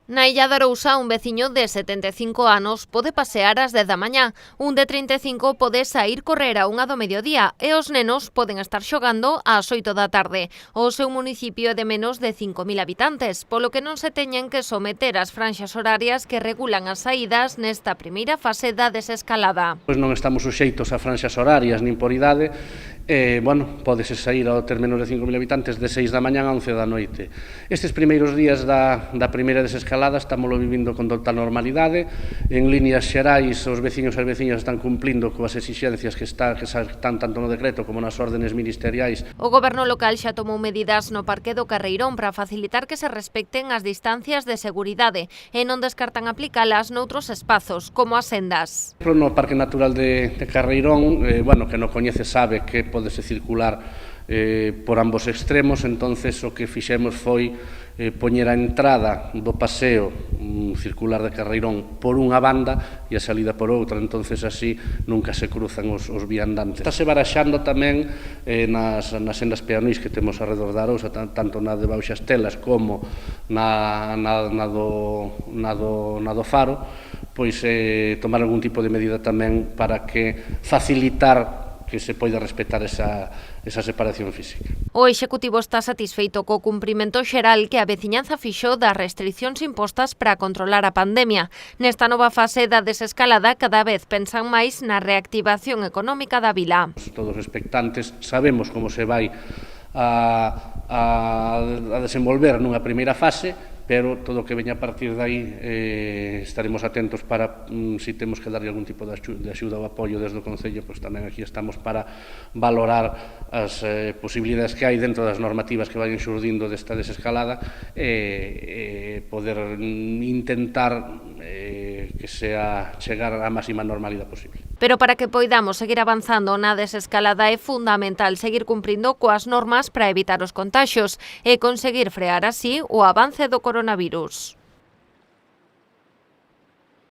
Na Illa de Arousa, un veciño de 75 anos pode pasear ás 10 da mañá, un de 35 pode saír correr a 1 do mediodía e os nenos poden estar xogando ás 8 da tarde. O seu municipio é de menos de 5.000 habitantes, polo que non se teñen que someter ás franxas horarias que regulan as saídas nesta primeira fase da desescalada. Pois non estamos suxeitos a franxas horarias nin por idade, pódese sair ao ter menos de 5.000 habitantes de 6 da mañá a 11 da noite. Estes primeiros días da primeira desescalada estámoslo vivindo con total normalidade. En líneas xerais, os veciños e as veciñas están cumplindo coas exixencias que están tanto no decreto como nas órdenes ministeriais. O goberno local xa tomou medidas no Parque do Carreirón para facilitar que se respecten as distancias de seguridade e non descartan aplicalas noutros espazos, como as sendas. No Parque Natural de Carreirón, que non coñece sabe que podese circular por ambos extremos, entonces o que fixemos foi poñer a entrada do paseo circular de Carreirón por unha banda e a salida por outra, entonces así nunca se cruzan os viandantes. Estáse baraxando tamén nas sendas peonís que temos alrededor da Arousa, tanto na de Bauxas Telas como na do Faro, pois tomar algún tipo de medida tamén para que facilitar que se poida respetar esa separación física. O Executivo está satisfeito co cumprimento xeral que a veciñanza fixo das restricións impostas para controlar a pandemia. Nesta nova fase da desescalada, cada vez pensan máis na reactivación económica da vila. Todos os expectantes sabemos como se vai a desenvolver nunha primeira fase, pero todo o que veña a partir de aí estaremos atentos para, se temos que darlle algún tipo de axuda ou apoio desde o Concello, pois tamén aquí estamos para valorar as posibilidades que hai dentro das normativas que vayan xurdindo desta desescalada e poder intentar que sea chegar á máxima normalidade posible. Pero para que poidamos seguir avanzando na desescalada é fundamental seguir cumprindo coas normas para evitar os contaxios e conseguir frear así o avance do coronavirus.